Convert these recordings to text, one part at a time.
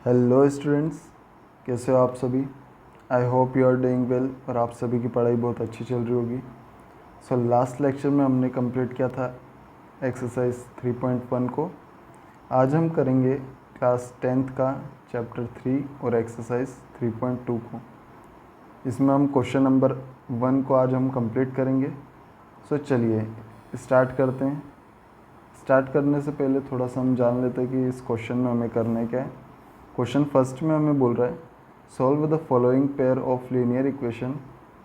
Hello students, कैसे हो आप सभी। I hope you are doing well और आप सभी की पढ़ाई बहुत अच्छी चल रही होगी। सो लास्ट लेक्चर में हमने कंप्लीट किया था एक्सरसाइज 3.1 को। आज हम करेंगे क्लास 10th का चैप्टर 3 और एक्सरसाइज 3.2 को। इसमें हम क्वेश्चन नंबर 1 को आज हम कंप्लीट करेंगे। सो चलिए स्टार्ट करते हैं। स्टार्ट करने से पहले थोड़ा सा हम जान लेते हैं कि इस क्वेश्चन में हमें करना है क्या है। क्वेश्चन फर्स्ट में हमें बोल रहा है solve the following pair of linear equation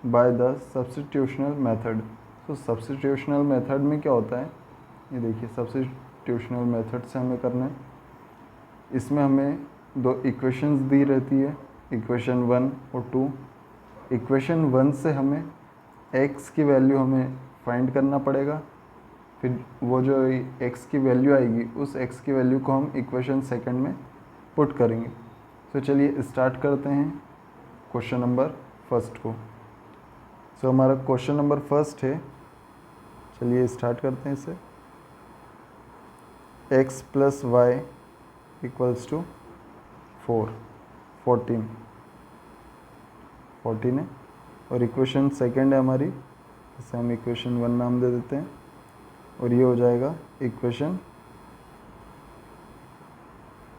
by the substitutional method. तो सब्स्टिट्यूशनल मेथड में क्या होता है, ये देखिए सब्स्टिट्यूशनल मेथड से हमें करना है। इसमें हमें दो इक्वेशंस दी रहती है, इक्वेशन 1 और 2। इक्वेशन 1 से हमें x की वैल्यू हमें फाइंड करना पड़ेगा। फिर वो जो x की वैल्यू आएगी उस x की वैल्यू को हम इक्वेशन सेकंड में पुट करेंगे। तो चलिए स्टार्ट करते हैं क्वेश्चन नंबर फर्स्ट को। सो हमारा क्वेश्चन नंबर फर्स्ट है, चलिए स्टार्ट करते हैं इसे। x plus y equals to 14 है और इक्वेशन सेकंड है हमारी, इसे हम इक्वेशन 1 नाम दे देते हैं और ये हो जाएगा इक्वेशन,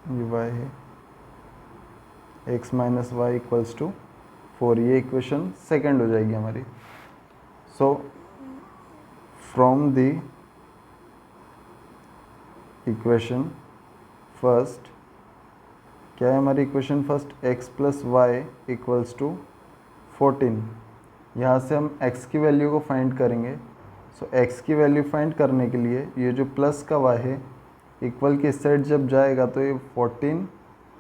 ये y है x minus y equals to 4, ये इक्वेशन सेकंड हो जाएगी हमारी। So from the equation first, क्या है हमारी equation first, x plus y equals to 14। यहाँ से हम x की वैल्यू को फाइंड करेंगे। सो x की वैल्यू फाइंड करने के लिए ये जो प्लस का y है इक्वल के इस साइड जब जाएगा तो ये 14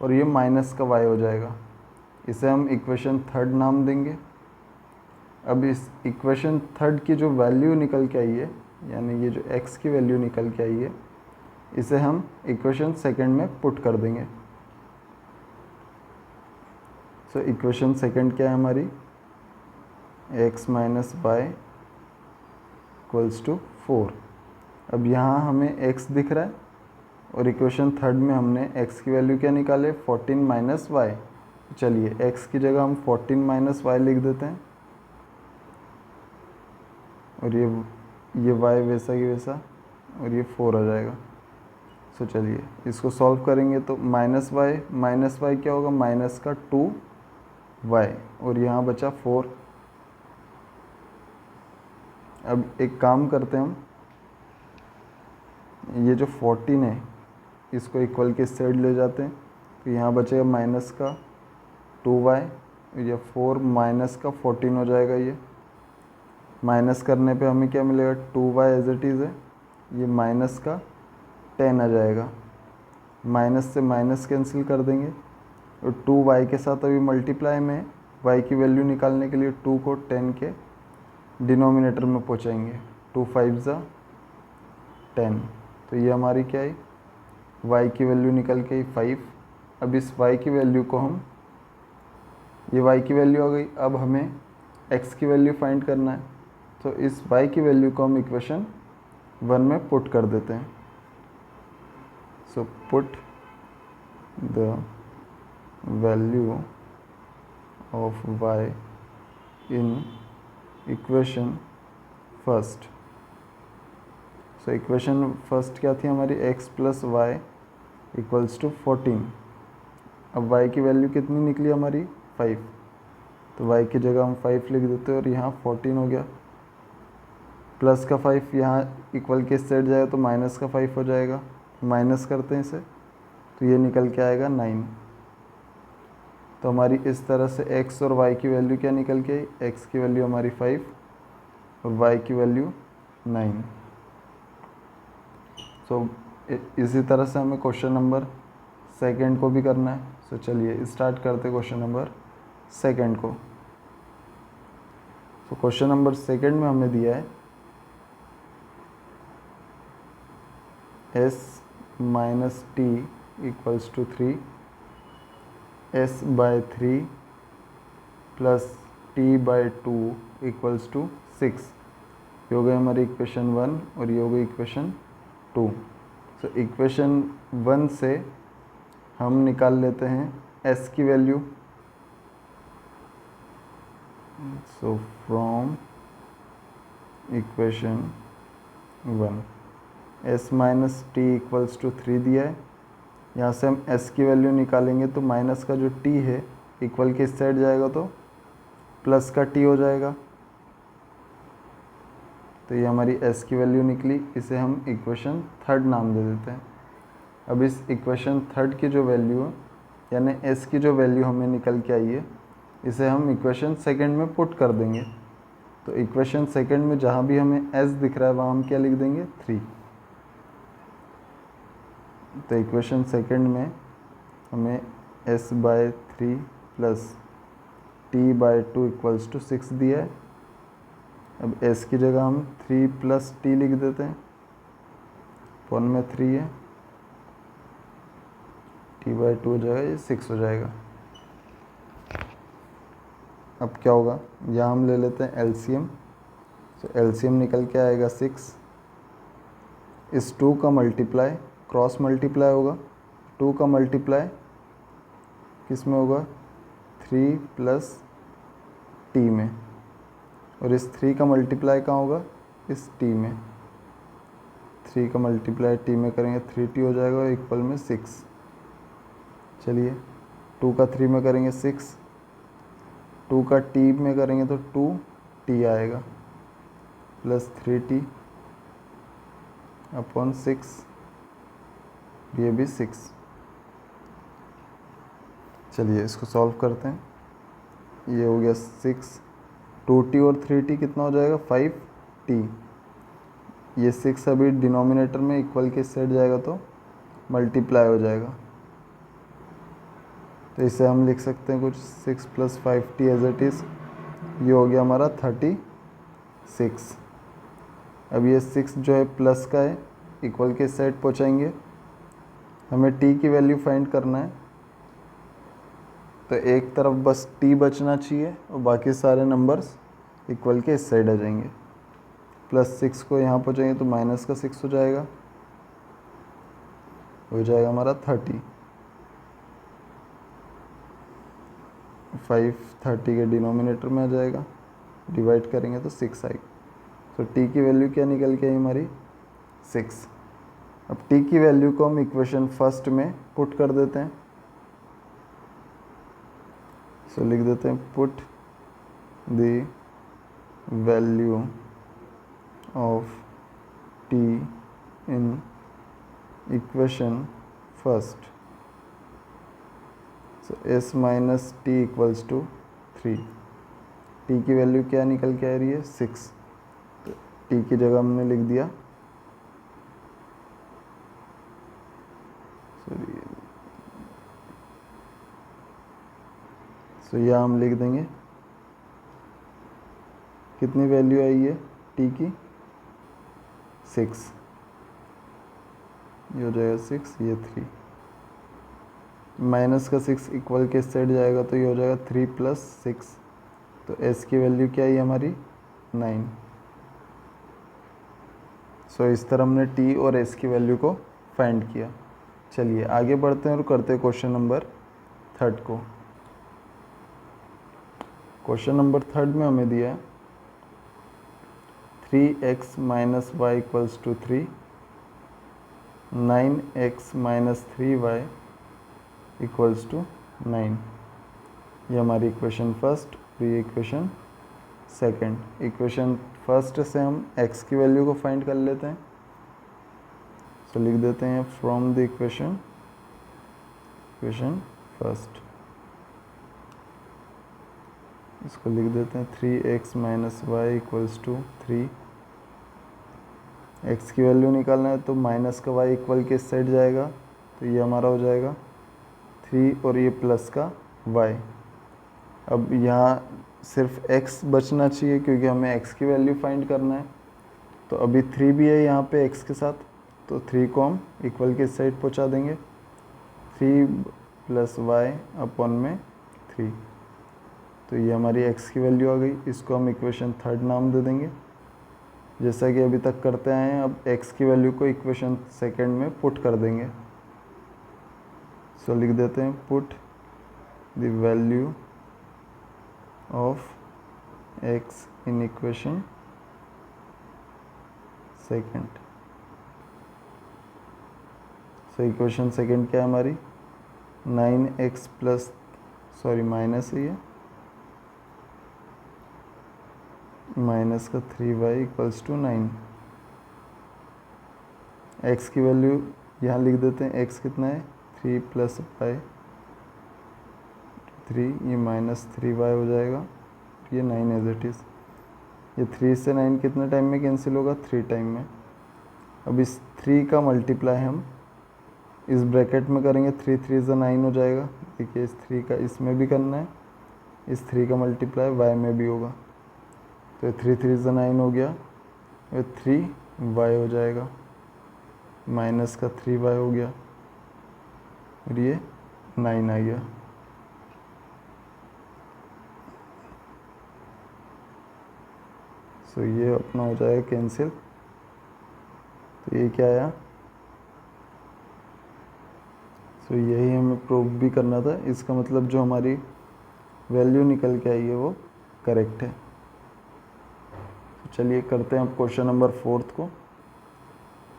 और ये माइनस का y हो जाएगा। इसे हम इक्वेशन थर्ड नाम देंगे। अब इस इक्वेशन थर्ड की जो वैल्यू निकल के आई है, यानी ये जो x की वैल्यू निकल के आई है, इसे हम इक्वेशन सेकंड में पुट कर देंगे। सो इक्वेशन सेकंड क्या है हमारी, x minus y equals to 4। अब यहाँ हमें x दिख रहा है और इक्वेशन थर्ड में हमने x की वैल्यू क्या निकाले, 14 माइनस वाई। चलिए x की जगह हम 14 माइनस वाई लिख देते हैं और ये y वैसा ही वैसा और ये 4 आ जाएगा। सो चलिए इसको सॉल्व करेंगे तो माइनस वाई क्या होगा, माइनस का 2y और यहाँ बचा 4। अब एक काम करते हैं हम, ये जो 14 है इसको इक्वल के साइड ले जाते हैं तो यहाँ बचेगा माइनस का 2y, या 4 माइनस का 14 हो जाएगा। ये माइनस करने पे हमें क्या मिलेगा, 2y एज इट इज़ है, ये माइनस का 10 आ जाएगा। माइनस से माइनस कैंसिल कर देंगे और 2y के साथ अभी मल्टीप्लाई में y की वैल्यू निकालने के लिए 2 को 10 के डिनोमिनेटर में पहुँचाएंगे। 2 5 ज़ा 10, तो ये हमारी क्या है, y की वैल्यू निकल के 5। अब इस y की वैल्यू को हम, ये y की वैल्यू आ गई, अब हमें x की वैल्यू फाइंड करना है। तो इस y की वैल्यू को हम इक्वेशन 1 में पुट कर देते हैं। So put the value of y in equation first. So equation first क्या थी हमारी, x plus y equals to 14। अब y की वैल्यू कितनी निकली हमारी, 5, तो y की जगह हम 5 लिख देते हैं और यहाँ 14 हो गया। प्लस का 5 यहाँ इक्वल के साइड जाएगा तो माइनस का 5 हो जाएगा, माइनस करते हैं इसे तो ये निकल के आएगा 9। तो हमारी इस तरह से x और y की वैल्यू क्या निकल के आई, x की वैल्यू हमारी 5 और y की वैल्यू 9। सो इसी तरह से हमें क्वेश्चन नंबर सेकंड को भी करना है। सो चलिए स्टार्ट करते क्वेश्चन नंबर सेकंड को। तो क्वेश्चन नंबर सेकंड में हमें दिया है s minus t equals to 3, s by 3 plus t by 2 equals to 6। ये हो गई हमारी इक्वेशन 1 और ये हो गई इक्वेशन 2। सो इक्वेशन 1 से हम निकाल लेते हैं s की value. So from equation 1 s minus t equals to 3 दिया है। यहाँ से हम s की वैल्यू निकालेंगे तो माइनस का जो t है इक्वल के इस साइड जाएगा तो प्लस का t हो जाएगा। तो ये हमारी s की वैल्यू निकली। इसे हम इक्वेशन थर्ड नाम दे देते हैं। अब इस इक्वेशन थर्ड की जो वैल्यू है यानी s की जो वैल्यू हमें निकल के आई है इसे हम इक्वेशन सेकंड में पुट कर देंगे। तो इक्वेशन सेकंड में जहाँ भी हमें s दिख रहा है वहाँ हम क्या लिख देंगे 3। तो इक्वेशन सेकंड में हमें s/3 plus t/2 equals to 6 दिया है। अब s की जगह हम 3 प्लस t लिख देते हैं। 1 में 3 है, t/2 हो जाएगा, ये 6 हो जाएगा। अब क्या होगा, यहाँ हम ले लेते हैं एलसीएम। तो एलसीएम निकल के आएगा 6। इस 2 का मल्टीप्लाई क्रॉस मल्टीप्लाई होगा। 2 का मल्टीप्लाई किस में होगा 3 प्लस t में, और इस 3 का मल्टीप्लाई कहाँ होगा इस t में। 3 का मल्टीप्लाई t में करेंगे 3t हो जाएगा और इक्वल में 6। चलिए 2 का 3 में करेंगे 6, 2 का t में करेंगे तो 2t आएगा प्लस 3t अपॉन 6, ये भी 6। चलिए इसको सॉल्व करते हैं। ये हो गया 6, 2t और 3t कितना हो जाएगा 5t। ये 6 अभी डिनोमिनेटर में इक्वल के सेट जाएगा तो मल्टीप्लाई हो जाएगा। तो इसे हम लिख सकते हैं कुछ 6 plus 5t as it is. ये हो गया हमारा 36। अब ये 6 जो है प्लस का है, इक्वल के सेट पहुँचाएंगे। हमें t की वैल्यू फाइंड करना है, तो एक तरफ बस t बचना चाहिए और बाकी सारे नंबर्स इक्वल के इस साइड आ जाएंगे। प्लस 6 को यहाँ पहुँचाएंगे तो माइनस का 6 हो जाएगा, हो जाएगा हमारा 30। 5 30 के डिनोमिनेटर में आ जाएगा, डिवाइड करेंगे तो 6 आएगा। तो t की वैल्यू क्या निकल के आई हमारी 6। अब t की वैल्यू को हम इक्वेशन फर्स्ट में पुट कर देते हैं। सो लिख देते हैं put the value of t in equation first. So s minus t equals to 3। t की वैल्यू क्या निकल के आ रही है 6। तो t की जगह हमने लिख दिया, सो यह हम लिख देंगे कितनी वैल्यू आई है t की 6। ये हो जाएगा 6, ये 3। माइनस का 6 इक्वल के साइड जाएगा तो ये हो जाएगा 3 प्लस 6। तो s की वैल्यू क्या आई हमारी 9। सो इस तरह हमने t और s की वैल्यू को फाइंड किया। चलिए आगे बढ़ते हैं और करते हैं क्वेश्चन नंबर थर्ड को। क्वेश्चन नंबर थर्ड में हमें दिया है 3x minus y equals to 3, 9x minus 3y equals to 9। ये हमारी इक्वेशन फर्स्ट, ये इक्वेशन सेकंड। इक्वेशन फर्स्ट से हम x की वैल्यू को फाइंड कर लेते हैं। तो लिख देते हैं फ्रॉम द इक्वेशन फर्स्ट, इसको लिख देते हैं 3x minus y equals to 3। x की वैल्यू निकालना है तो माइनस का y इक्वल के साइड जाएगा, तो ये हमारा हो जाएगा 3 और ये प्लस का y। अब यहाँ सिर्फ x बचना चाहिए क्योंकि हमें x की वैल्यू फाइंड करना है। तो अभी 3 भी है यहाँ पे x के साथ, तो 3 को हम इक्वल के साइड पहुँचा देंगे। 3 प्लस y अपॉन में 3। तो ये हमारी x की वैल्यू आ गई। इसको हम इक्वेशन थर्ड नाम दे देंगे जैसा कि अभी तक करते आए हैं। अब x की वैल्यू को इक्वेशन सेकंड में पुट कर देंगे। सो लिख देते हैं put the value of x in equation second. So equation second क्या है हमारी, 9x प्लस माइनस है ये, माइनस का 3y इक्वल्स टू 9। x की वैल्यू यहाँ लिख देते हैं, x कितना है 3 प्लस y 3, ये माइनस 3y हो जाएगा, ये 9 एज इट इज़। ये 3 से 9 कितने टाइम में कैंसिल होगा, 3 टाइम में। अब इस 3 का मल्टीप्लाई हम इस ब्रैकेट में करेंगे, 3 3 से 9 हो जाएगा। देखिए इस 3 का इसमें भी करना है, इस 3 का मल्टीप्लाई y में भी होगा, तो 3 3 से 9 हो गया, ये 3y हो जाएगा, माइनस का 3y हो गया, और ये 9 आ गया। सो ये अपना हो जाएगा कैंसिल। तो ये क्या आया, सो यही हमें प्रूव भी करना था। इसका मतलब जो हमारी वैल्यू निकल के आई है वो करेक्ट है। तो चलिए करते हैं अब क्वेश्चन नंबर 4 को।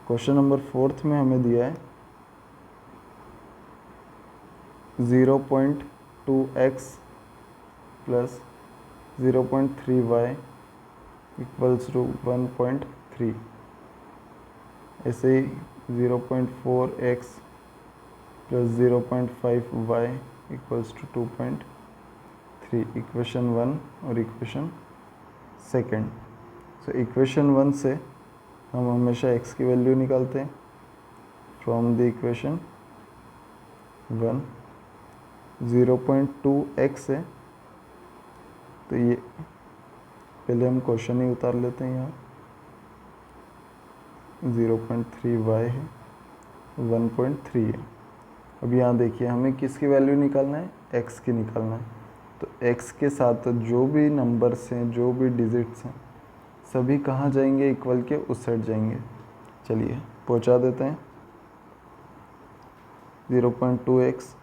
क्वेश्चन नंबर 4 में हमें दिया है 0.2x plus 0.3y equals to 1.3। ऐसे ही 0.4x plus 0.5y equals to 2.3, equation 1 और इक्वेशन सेकेंड। सो इक्वेशन 1 से हम हमेशा x की वैल्यू निकालते हैं फ्रॉम द इक्वेशन 1। 0.2x है, तो ये पहले हम क्वेश्चन ही उतार लेते हैं यहाँ। 0.3y है, 1.3 है। अब यहाँ देखिए हमें किसकी वैल्यू निकालना है, x की निकालना है। तो x के साथ जो भी नंबर्स हैं, जो भी डिजिट्स हैं, सभी कहाँ जाएंगे, इक्वल के उस साइड जाएंगे। चलिए पहुँचा देते हैं। 0.2x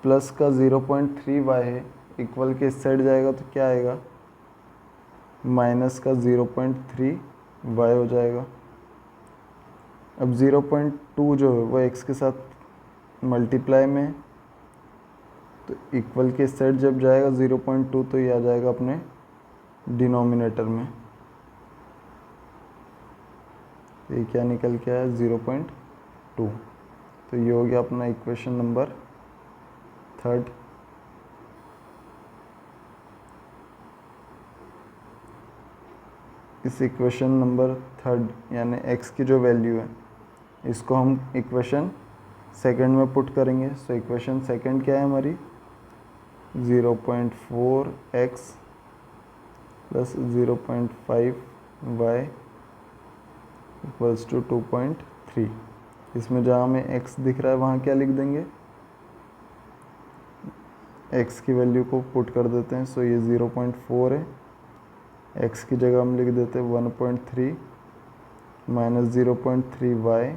प्लस का 0.3y है, इक्वल के इस साइड जाएगा तो क्या आएगा, माइनस का 0.3y हो जाएगा। अब 0.2 जो है वो x के साथ मल्टीप्लाई में है, तो इक्वल के इस साइड जब जाएगा 0.2 तो ये आ जाएगा अपने डिनोमिनेटर में। तो ये क्या निकल के आया, 0.2। तो ये हो गया अपना इक्वेशन नंबर 3। इस इक्वेशन नंबर 3 यानी x की जो वैल्यू है, इसको हम इक्वेशन सेकंड में पुट करेंगे। सो इक्वेशन सेकंड क्या है हमारी, 0.4x plus 0.5y equals to 2.3। इसमें जहाँ हमें x दिख रहा है वहाँ क्या लिख देंगे, x की वैल्यू को पुट कर देते हैं। सो ये 0.4 है, x की जगह हम लिख देते हैं 1.3 माइनस 0.3y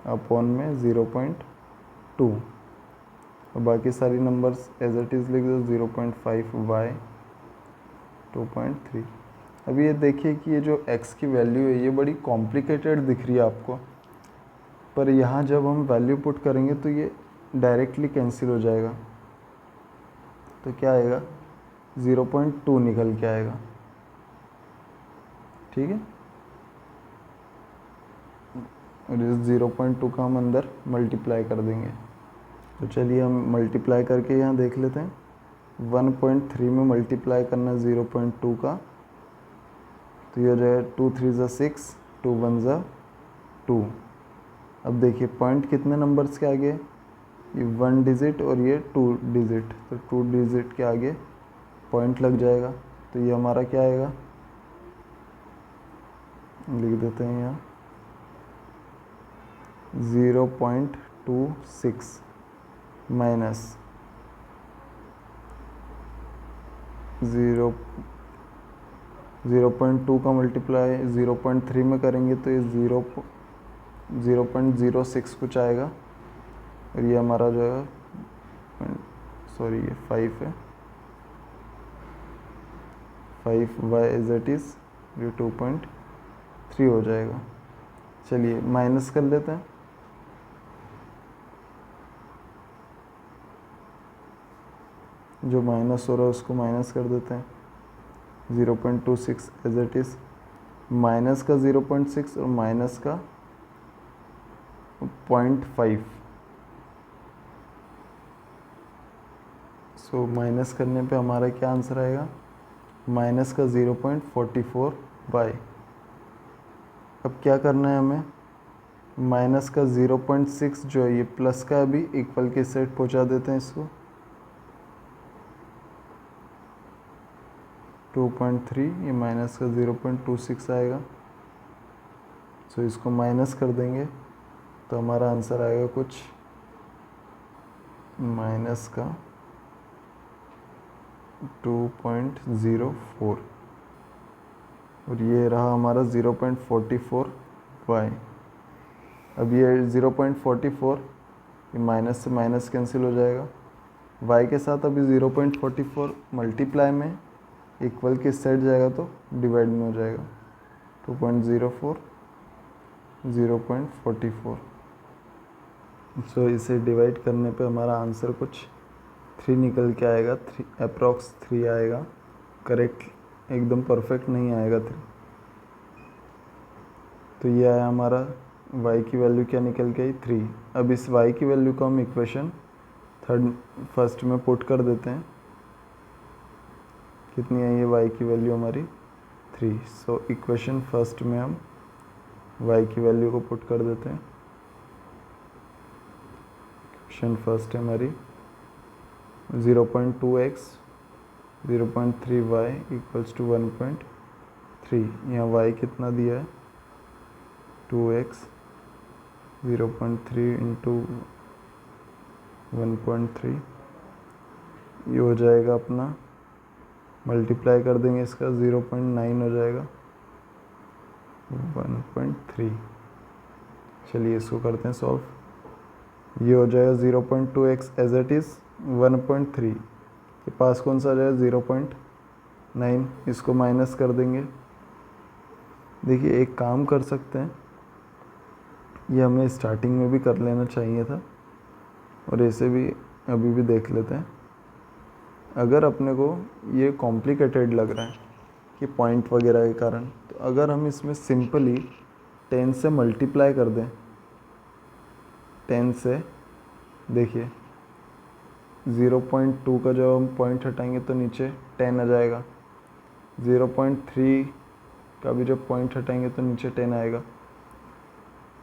अपॉन में 0.2, और बाकी सारी नंबर्स एज इट इज़ लिख दो, 0.5y 2.3। अब ये देखिए कि ये जो x की वैल्यू है ये बड़ी कॉम्प्लिकेटेड दिख रही है आपको, पर यहाँ जब हम वैल्यू पुट करेंगे तो ये डायरेक्टली कैंसिल हो जाएगा। तो क्या आएगा, 0.2 निकल के आएगा। ठीक है, और इस 0.2 का हम अंदर मल्टीप्लाई कर देंगे। तो चलिए हम मल्टीप्लाई करके यहाँ देख लेते हैं। 1.3 में मल्टीप्लाई करना 0.2 का, तो ये हो जाएगा 2 3 ज़ा 6, 2 1 ज़ा 2। अब देखिए पॉइंट कितने नंबर्स के आगे, ये 1 डिजिट और ये 2 डिजिट, तो 2 डिजिट के आगे पॉइंट लग जाएगा। तो ये हमारा क्या आएगा, लिख देते हैं यहाँ 0.26 माइनस 0.2 का मल्टीप्लाई 0.3 में करेंगे तो ये 0.06 कुछ आएगा, और ये हमारा जो है सॉरी ये 5 है, 5y एज इट इज़, ये 2.3 हो जाएगा। चलिए माइनस कर लेते हैं। जो माइनस हो रहा है उसको माइनस कर देते हैं। 0.26 एज इट इज़, माइनस का 0.6 और माइनस का 0.5। सो माइनस करने पे हमारा क्या आंसर आएगा, माइनस का 0.44 बाई। अब क्या करना है हमें, माइनस का 0.6 जो है ये प्लस का अभी इक्वल के साइड पहुंचा देते हैं इसको। 2.3 ये माइनस का 0.26 आएगा। सो इसको माइनस कर देंगे तो हमारा आंसर आएगा कुछ माइनस का 2.04 और ये रहा हमारा 0.44 वाई। अब ये 0.44 ये माइनस से माइनस कैंसिल हो जाएगा, y के साथ अभी 0.44 मल्टीप्लाई में इक्वल के साइड जाएगा तो डिवाइड में हो जाएगा। 2.04 0.44। सो इसे डिवाइड करने पे हमारा आंसर कुछ 3 निकल के आएगा, 3 अप्रॉक्स 3 आएगा। करेक्ट, एकदम परफेक्ट नहीं आएगा 3। तो ये आया हमारा y की वैल्यू क्या निकल के आई 3। अब इस y की वैल्यू को हम इक्वेशन फर्स्ट में पुट कर देते हैं। कितनी आई है y की वैल्यू हमारी 3। सो इक्वेशन फर्स्ट में हम y की वैल्यू को पुट कर देते हैं। इक्वेशन फर्स्ट है हमारी 0.2x 0.3y इक्वल्स टू 1.3। यहाँ y कितना दिया है 2x 0.3 इंटू 1.3, ये हो जाएगा अपना, मल्टीप्लाई कर देंगे इसका 0.9 हो जाएगा 1.3। चलिए इसको करते हैं सॉल्व। ये हो जाएगा 0.2x एज इट इज़ 1.3 के पास कौन सा आ जाएगा 0.9, इसको माइनस कर देंगे। देखिए एक काम कर सकते हैं, ये हमें स्टार्टिंग में भी कर लेना चाहिए था और ऐसे भी अभी भी देख लेते हैं। अगर अपने को ये कॉम्प्लिकेटेड लग रहा है कि पॉइंट वगैरह के कारण, तो अगर हम इसमें सिंपली 10 से मल्टीप्लाई कर दें, 10 से, देखिए 0.2 का जब हम पॉइंट हटाएंगे तो नीचे 10 आ जाएगा, 0.3 का भी जब पॉइंट हटाएंगे तो नीचे 10 आएगा।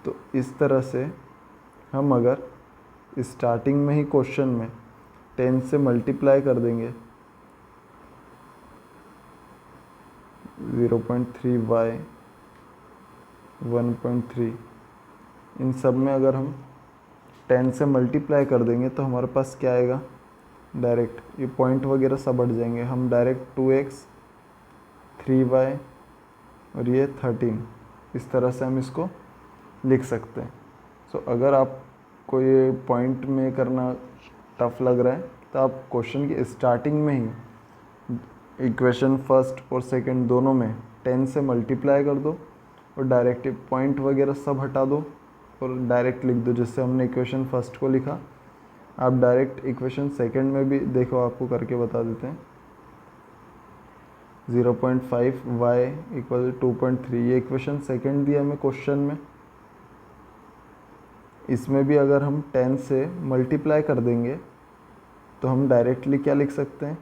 तो इस तरह से हम अगर स्टार्टिंग में ही क्वेश्चन में 10 से मल्टीप्लाई कर देंगे 0.3y 1.3, इन सब में अगर हम 10 से मल्टीप्लाई कर देंगे तो हमारे पास क्या आएगा, डायरेक्ट ये पॉइंट वगैरह सब हट जाएंगे, हम डायरेक्ट 2x 3y और ये 13, इस तरह से हम इसको लिख सकते हैं। सो अगर आपको ये पॉइंट में करना टफ लग रहा है तो आप क्वेश्चन की स्टार्टिंग में ही इक्वेशन फर्स्ट और सेकंड दोनों में 10 से मल्टीप्लाई कर दो और डायरेक्ट पॉइंट वगैरह सब हटा दो और डायरेक्ट लिख दो, जिससे हमने इक्वेशन फर्स्ट को लिखा। आप डायरेक्ट इक्वेशन सेकंड में भी देखो, आपको करके बता देते हैं। 0.5y इक्वल 2.3, ये इक्वेशन सेकंड दिया हमें क्वेश्चन में। इसमें भी अगर हम 10 से मल्टीप्लाई कर देंगे तो हम डायरेक्टली क्या लिख सकते हैं,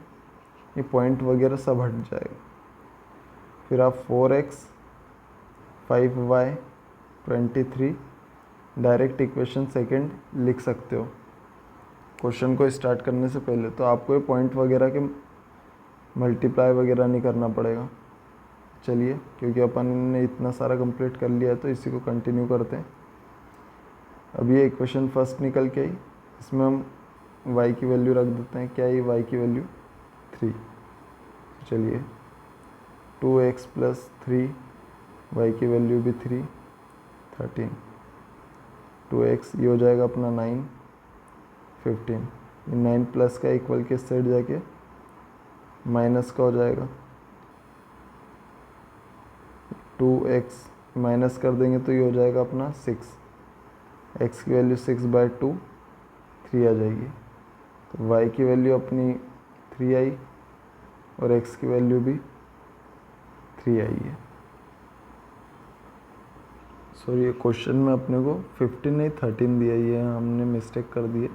ये पॉइंट वगैरह सब हट जाएगा। फिर आप 4x 5y 23 direct equation second लिख सकते हो क्वेश्चन को स्टार्ट करने से पहले। तो आपको ये पॉइंट वगैरह के मल्टीप्लाई वगैरह नहीं करना पड़ेगा। चलिए, क्योंकि अपन ने इतना सारा कंप्लीट कर लिया है तो इसी को कंटिन्यू करते हैं। अब ये इक्वेशन फर्स्ट निकल के आई, इसमें हम y की वैल्यू रख देते हैं। क्या है y की वैल्यू 3। चलिए 2x प्लस 3, y की वैल्यू भी 3, 13, 2x ये हो जाएगा अपना 9, 15। 9 प्लस का इक्वल के साइड जाके माइनस का हो जाएगा, 2x माइनस कर देंगे तो ये हो जाएगा अपना 6। x की वैल्यू 6/2 3 आ जाएगी, तो y की वैल्यू अपनी 3 आई और x की वैल्यू भी 3 आई है। सॉरी, ये क्वेश्चन में अपने को 15 नहीं 13 दिया, ये हमने मिस्टेक कर दी है।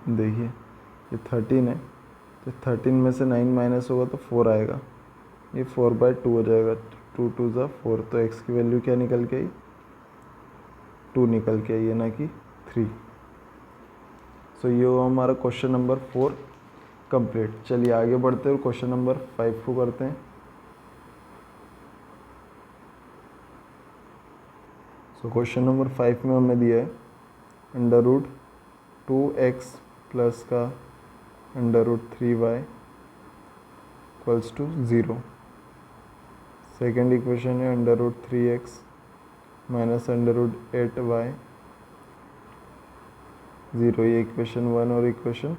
देखिए ये 13 है, तो 13 में से 9 माइनस होगा तो 4 आएगा, ये 4/2 हो जाएगा। 2 2 ज़ा 4, तो x की वैल्यू क्या निकल के आई, 2 निकल के आई है, ना कि 3। सो ये हुआ हमारा क्वेश्चन नंबर 4 कंप्लीट। चलिए आगे बढ़ते हैं और क्वेश्चन नंबर 5 को करते हैं। सो क्वेश्चन नंबर 5 में हमें दिया है √2x प्लस का √3y equals to 0। Second equation है √3x माइनस √8y 0। ये इक्वेशन 1 और इक्वेशन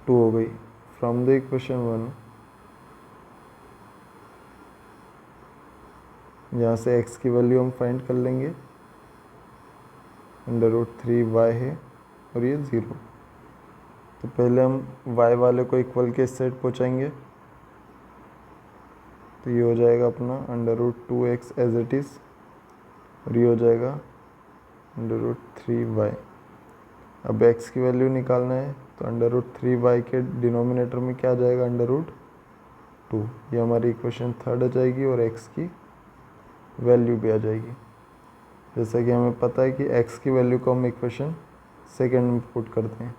2 हो गई। फ्रॉम द इक्वेशन 1 यहाँ से x की वैल्यू हम फाइंड कर लेंगे, √3y है और ये 0। तो पहले हम y वाले को इक्वल के इस साइड पहुँचाएंगे, तो ये हो जाएगा अपना √2x एज इट इज़ और ये हो जाएगा √3y। अब x की वैल्यू निकालना है, तो √3y के डिनोमिनेटर में क्या आ जाएगा, √2। ये हमारी इक्वेशन 3 आ जाएगी और x की वैल्यू भी आ जाएगी। जैसा कि हमें पता है कि x की वैल्यू को हम इक्वेशन 2 में पुट करते हैं,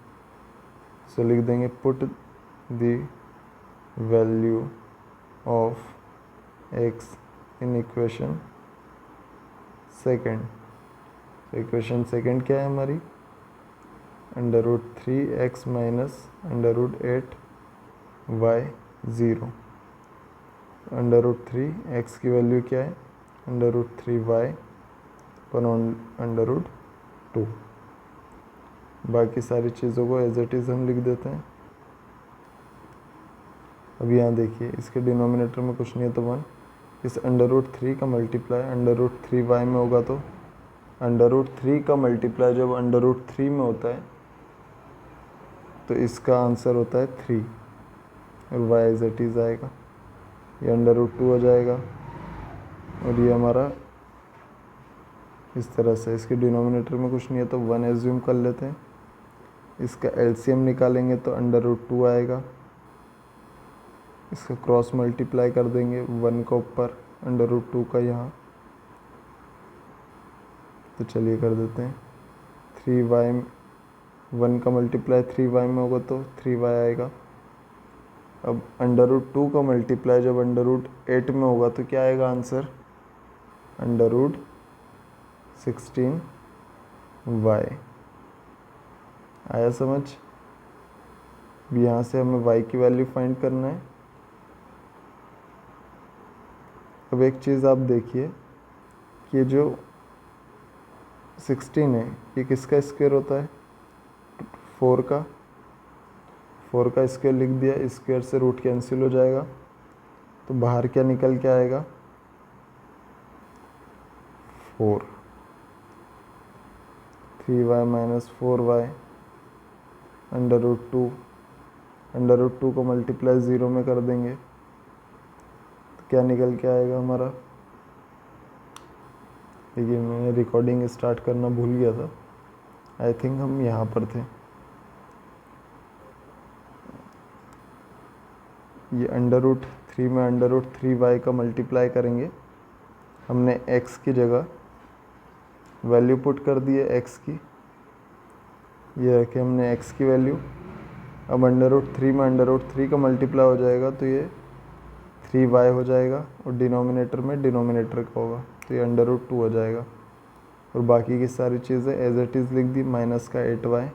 सो लिख देंगे put the value of x in equation 2। Equation 2 क्या है हमारी, √3x माइनस √8y 0। √3x की वैल्यू क्या है, √3y अपन √2। बाकी सारी चीज़ों को एज इट इज़ हम लिख देते हैं। अब यहाँ देखिए इसके डिनोमिनेटर में कुछ नहीं है तो 1, इस √3 का मल्टीप्लाई √3y में होगा तो √3 का मल्टीप्लाई जब √3 में होता है तो इसका आंसर होता है 3 और y एज इट इज़ आएगा, ये √2 हो जाएगा और ये हमारा इस तरह से। इसके डिनोमिनेटर में कुछ नहीं है तो 1 एज्यूम कर लेते हैं। इसका एलसीएम निकालेंगे तो √2 आएगा, इसका क्रॉस मल्टीप्लाई कर देंगे 1 का ऊपर √2 का यहाँ, तो चलिए कर देते हैं। 3y 1 का मल्टीप्लाई 3y में होगा तो 3y आएगा। अब √2 का मल्टीप्लाई जब √8 में होगा तो क्या आएगा आंसर, √16y आया समझ। यहाँ से हमें y की वैल्यू फाइंड करना है। अब एक चीज़ आप देखिए कि जो 16 है ये किसका स्क्वायर होता है, 4 का स्क्वायर लिख दिया, स्क्वायर से रूट कैंसिल हो जाएगा, तो बाहर क्या निकल के आएगा, 4। 3y माइनस 4y √2 को मल्टीप्लाई 0 में कर देंगे तो क्या निकल के आएगा हमारा। देखिए मैंने रिकॉर्डिंग स्टार्ट करना भूल गया था, आई थिंक हम यहाँ पर थे। ये √3 में √3y का मल्टीप्लाई करेंगे, हमने x की जगह वैल्यू पुट कर दी है x की, ये रखे हमने x की वैल्यू। अब √3 में √3 का मल्टीप्लाई हो जाएगा तो ये 3y हो जाएगा और डिनोमिनेटर में डिनोमिनेटर का होगा तो ये √2 हो जाएगा और बाकी की सारी चीज़ें एज इट इज़ लिख दी, माइनस का 8y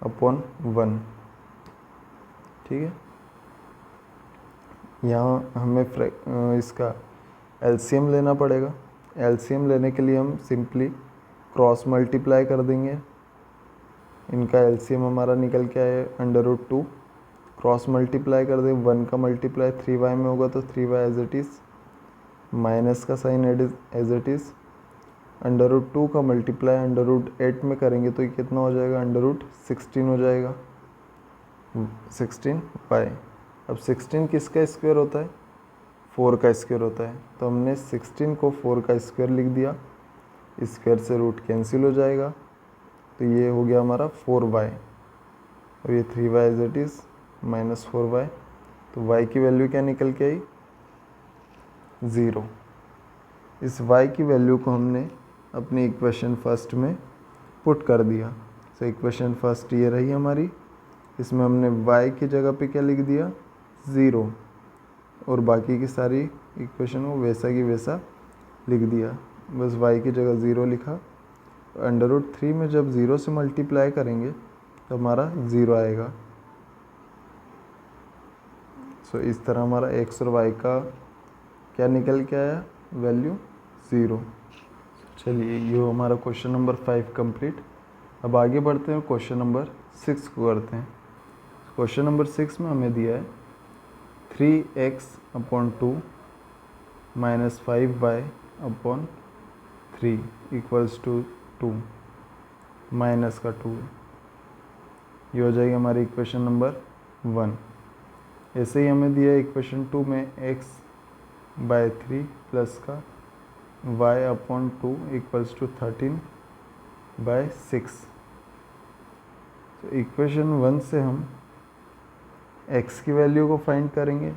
अपॉन 1। ठीक है, यहाँ हमें इसका एलसीएम लेना पड़ेगा। एलसीएम लेने के लिए हम सिंपली क्रॉस मल्टीप्लाई कर देंगे, इनका एलसीएम हमारा निकल के आए √2, क्रॉस मल्टीप्लाई कर दें, 1 का मल्टीप्लाई 3y में होगा तो 3y as it is, minus का साइन एज इट इज़, √2 का मल्टीप्लाई √8 में करेंगे तो ये कितना हो जाएगा, √16 हो जाएगा, 16y। अब 16 किसका स्क्वायर होता है, 4 का स्क्वायर होता है, तो हमने 16 को 4 का स्क्वायर लिख दिया, स्क्वायर से रूट कैंसिल हो जाएगा, तो ये हो गया हमारा 4y, और ये 3y as it is minus 4y, तो y की वैल्यू क्या निकल के आई, 0। इस y की वैल्यू को हमने अपनी इक्वेशन फर्स्ट में पुट कर दिया। तो इक्वेशन फर्स्ट ये रही हमारी, इसमें हमने y की जगह पे क्या लिख दिया, 0, और बाकी की सारी इक्वेशन को वैसा की वैसा लिख दिया, बस y की जगह 0 लिखा। √3 में जब 0 से मल्टीप्लाई करेंगे तो हमारा 0 आएगा। सो इस तरह हमारा x और y का क्या निकल के आया, वैल्यू 0। चलिए ये हमारा क्वेश्चन नंबर 5 कंप्लीट। अब आगे बढ़ते हैं, क्वेश्चन नंबर 6 को करते हैं। क्वेश्चन नंबर 6 में हमें दिया है 3x/2 minus 5y/3 equals to 2, minus का 2, ये हो जाएगी हमारी इक्वेशन नंबर 1। ऐसे ही हमें दिया है इक्वेशन 2 में x/3 प्लस का y/2 इक्वल्स टू 13/6। तो इक्वेशन 1 से हम x की वैल्यू को फाइंड करेंगे,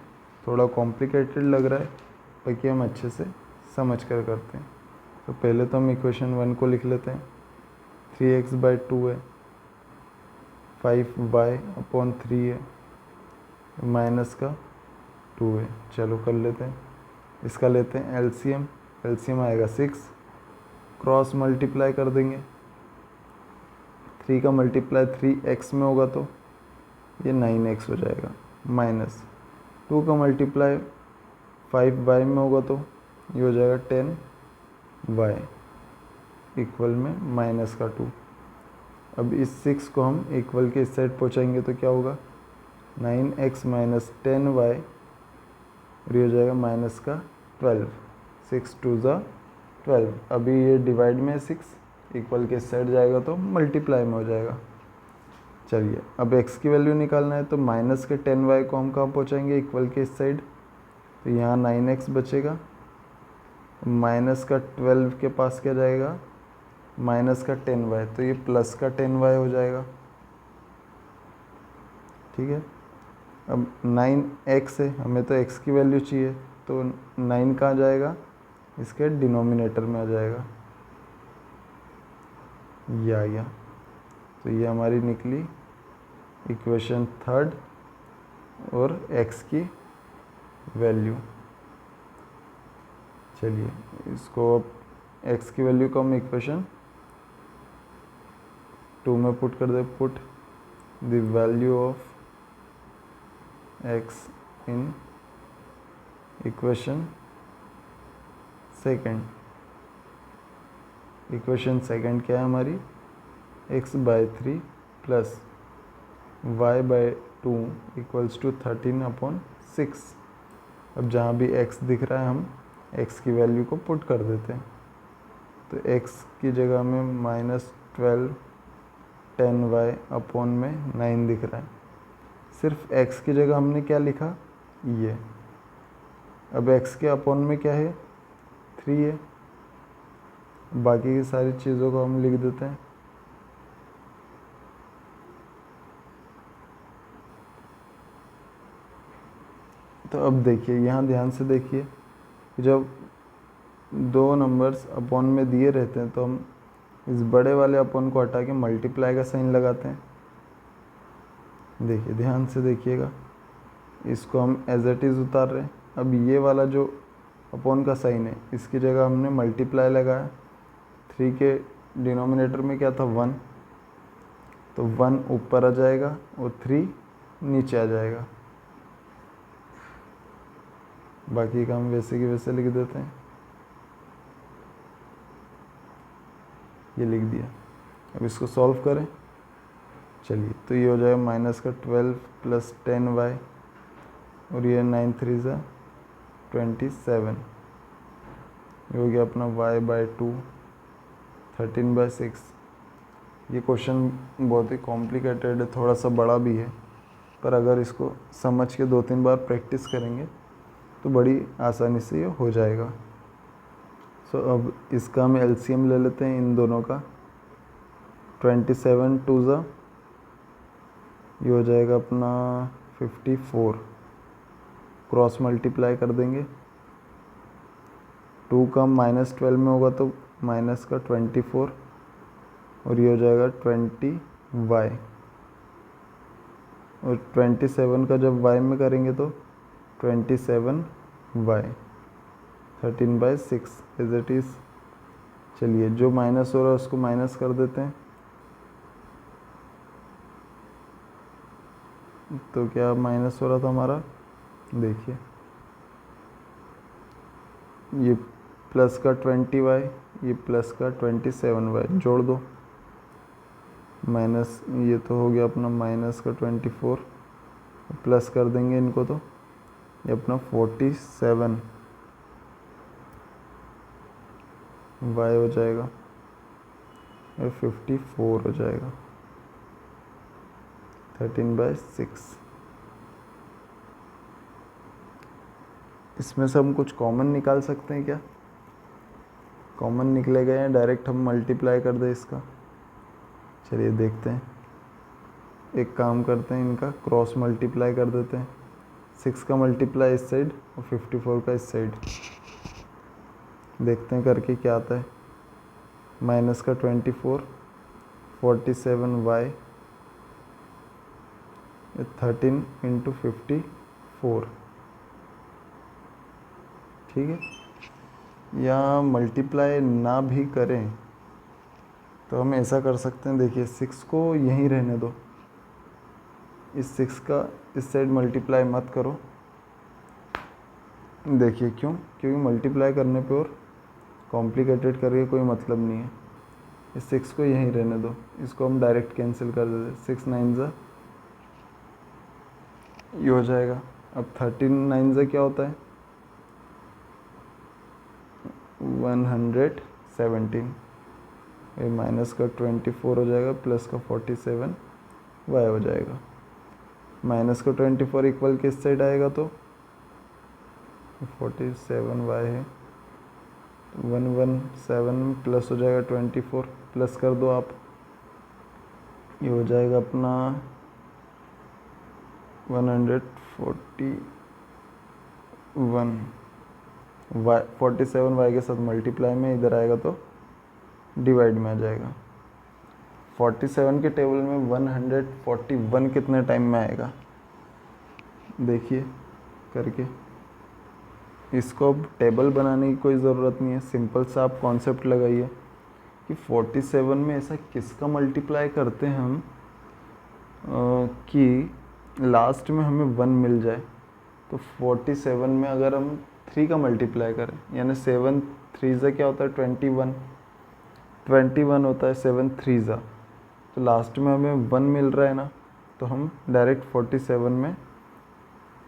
थोड़ा कॉम्प्लिकेटेड लग रहा है, बाकी हम अच्छे से समझ कर करते हैं। तो पहले तो हम इक्वेशन 1 को लिख लेते हैं, 3x/2 है, 5y/3 है, माइनस का 2 है। चलो कर लेते हैं, इसका लेते हैं एलसीएम, एलसीएम आएगा 6, क्रॉस मल्टीप्लाई कर देंगे, 3 का मल्टीप्लाई 3x में होगा तो ये 9x हो जाएगा, माइनस 2 का मल्टीप्लाई 5y में होगा तो ये हो जाएगा 10y इक्वल में माइनस का 2। अब इस 6 को हम इक्वल के इस साइड पहुँचाएंगे तो क्या होगा, 9x माइनस 10y, और ये हो जाएगा माइनस का 12, 6 2 ज़ा 12। अभी ये डिवाइड में 6, इक्वल के इस साइड जाएगा तो मल्टीप्लाई में हो जाएगा। चलिए अब x की वैल्यू निकालना है, तो माइनस के 10y को हम कहाँ पहुँचाएंगे, इक्वल के इस साइड, तो यहाँ 9x बचेगा, माइनस का 12 के पास क्या जाएगा, माइनस का 10y, तो ये प्लस का 10y हो जाएगा। ठीक है, अब 9x है, हमें तो x की वैल्यू चाहिए, तो 9 कहाँ जाएगा, इसके डिनोमिनेटर में आ जाएगा, ये आ गया। तो ये हमारी निकली इक्वेशन 3 और x की वैल्यू। चलिए इसको अब x की वैल्यू को हम इक्वेशन 2 में पुट कर दे, put the value of x in equation second. Equation second क्या है हमारी, x/3 plus y/2 equals to 13/6। अब जहाँ भी x दिख रहा है हम x की वैल्यू को पुट कर देते हैं, तो x की जगह में -12 10y/ में 9 दिख रहा है, सिर्फ x की जगह हमने क्या लिखा, ये। अब x के अपॉन में क्या है, 3 है, बाकी की सारी चीज़ों को हम लिख देते हैं। तो अब देखिए यहाँ ध्यान से देखिए, जब दो नंबर्स अपॉन में दिए रहते हैं तो हम इस बड़े वाले अपॉन को हटा के मल्टीप्लाई का साइन लगाते हैं। देखिए ध्यान से देखिएगा, इसको हम एज इट इज़ उतार रहे हैं। अब ये वाला जो अपॉन का साइन है, इसकी जगह हमने मल्टीप्लाई लगाया, 3 के डिनोमिनेटर में क्या था, 1, तो 1 ऊपर आ जाएगा और 3 नीचे आ जाएगा। बाकी का हम वैसे की वैसे लिख देते हैं। ये लिख दिया। अब इसको सॉल्व करें। चलिए, तो ये हो जाएगा माइनस का 12 प्लस 10y और ये 9 3 ज़ा 27। ये हो गया अपना y/2 13/6। ये क्वेश्चन बहुत ही कॉम्प्लिकेटेड है, थोड़ा सा बड़ा भी है, पर अगर इसको समझ के 2-3 बार प्रैक्टिस करेंगे तो बड़ी आसानी से ये हो जाएगा। सो अब इसका हम एलसीएम ले लेते हैं इन दोनों का। 27 2 ज़ा ये हो जाएगा अपना 54, क्रॉस मल्टीप्लाई कर देंगे। 2 का -12 में होगा तो माइनस का 24 और ये हो जाएगा 20y, और 27 का जब y में करेंगे तो 27y 13/6 एज इट इज़। चलिए, जो माइनस हो रहा है उसको माइनस कर देते हैं। तो क्या माइनस हो रहा था हमारा, देखिए ये प्लस का 20y, ये प्लस का 27y जोड़ दो, माइनस ये तो हो गया अपना माइनस का 24, प्लस कर देंगे इनको तो ये अपना 47 y हो जाएगा और 54 हो जाएगा 13/6। इसमें से हम कुछ कॉमन निकाल सकते हैं क्या? कॉमन निकलेगा या डायरेक्ट हम मल्टीप्लाई कर दें इसका? चलिए देखते हैं। एक काम करते हैं, इनका क्रॉस मल्टीप्लाई कर देते हैं। 6 का मल्टीप्लाई इस साइड और 54 का इस साइड। देखते हैं करके क्या आता है। माइनस का 24 47y 13 × 54, ठीक है। या मल्टीप्लाई ना भी करें तो हम ऐसा कर सकते हैं, देखिए 6 को यहीं रहने दो, इस 6 का इस साइड मल्टीप्लाई मत करो। देखिए क्यों? क्योंकि मल्टीप्लाई करने पे और कॉम्प्लिकेटेड करके कोई मतलब नहीं है। इस 6 को यहीं रहने दो, इसको हम डायरेक्ट कैंसिल कर देते। 6 9 ज़ा ये हो जाएगा। अब 13 9 ज़ा क्या होता है? 117। ये माइनस का 24 हो जाएगा, प्लस का 47 y हो जाएगा। माइनस का 24 इक्वल किस साइड आएगा तो 47y है, 117 प्लस हो जाएगा 24, प्लस कर दो आप, ये हो जाएगा अपना 141 y 47 y के साथ मल्टीप्लाई में इधर आएगा तो डिवाइड में आ जाएगा। 47 के टेबल में 141 कितने टाइम में आएगा? देखिए करके। इसको अब टेबल बनाने की कोई ज़रूरत नहीं है, सिंपल सा आप कॉन्सेप्ट लगाइए कि 47 में ऐसा किसका मल्टीप्लाई करते हैं हम कि लास्ट में हमें 1 मिल जाए। तो 47 में अगर हम 3 का मल्टीप्लाई करें, यानी 7 3 ज़ा क्या होता है 21 होता है 7 3 ज़ा, तो लास्ट में हमें 1 मिल रहा है ना, तो हम डायरेक्ट 47 में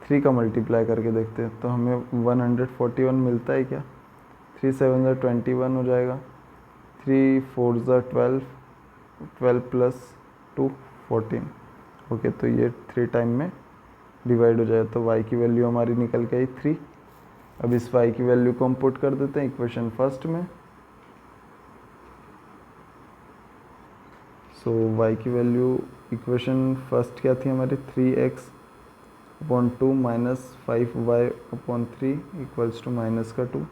3 का मल्टीप्लाई करके देखते हैं तो हमें 141 मिलता है क्या? 3 7 ज़ा 21 हो जाएगा, 3 4 ज़ा 12, 12 प्लस 2 14। ओके, तो ये 3 टाइम में डिवाइड हो जाए तो y की वैल्यू हमारी निकल के आई 3। अब इस y की वैल्यू को हम पुट कर देते हैं इक्वेशन फर्स्ट में। सो y की वैल्यू इक्वेशन फर्स्ट क्या थी हमारी? 3x/2 minus 5y/3 equals to minus का 2।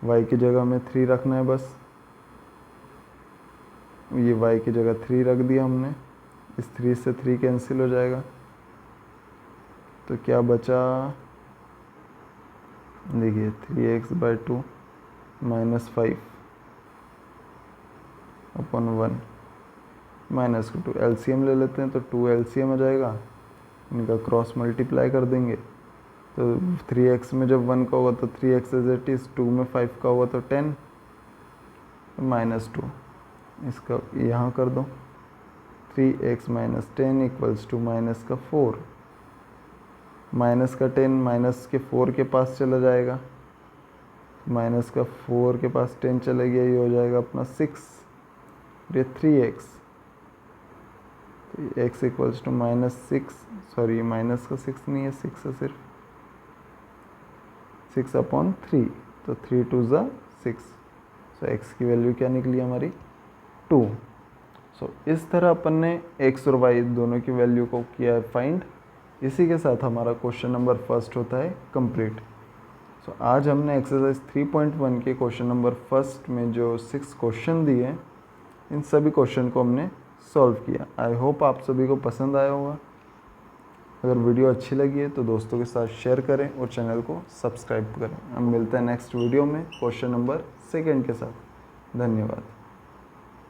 y की जगह हमें 3 रखना है बस, ये y की जगह 3 रख दिया हमने। इस 3 से 3 कैंसिल हो जाएगा, तो क्या बचा? देखिए 3x/2 माइनस 5/1 माइनस का 2। एलसीएम ले लेते हैं तो 2 एलसीएम हो जाएगा, इनका क्रॉस मल्टीप्लाई कर देंगे तो 3x में जब 1 का होगा तो 3x एज इट इज़, 2 में 5 का होगा तो 10 -2। इसका यहाँ कर दो, 3x minus 10 equals to minus का 4, माइनस का 10 माइनस के 4 के पास चला जाएगा, माइनस का 4 के पास 10 चला गया, ये हो जाएगा अपना 6, ये 3x, तो x equals to minus 6, sorry minus का 6 नहीं है, 6 है सिर्फ, 6/3, तो 3 2 ज़ा 6, सो x की वैल्यू क्या निकली हमारी 2। सो इस तरह अपन ने x और y दोनों की वैल्यू को किया है फाइंड। इसी के साथ हमारा क्वेश्चन नंबर फर्स्ट होता है कंप्लीट। सो आज हमने एक्सरसाइज 3.1 के क्वेश्चन नंबर फर्स्ट में जो 6 क्वेश्चन दिए हैं, इन सभी क्वेश्चन को हमने सॉल्व किया। आई होप आप सभी को पसंद आया होगा। अगर वीडियो अच्छी लगी है तो दोस्तों के साथ शेयर करें और चैनल को सब्सक्राइब करें। हम मिलते हैं नेक्स्ट वीडियो में क्वेश्चन नंबर 2 के साथ। धन्यवाद।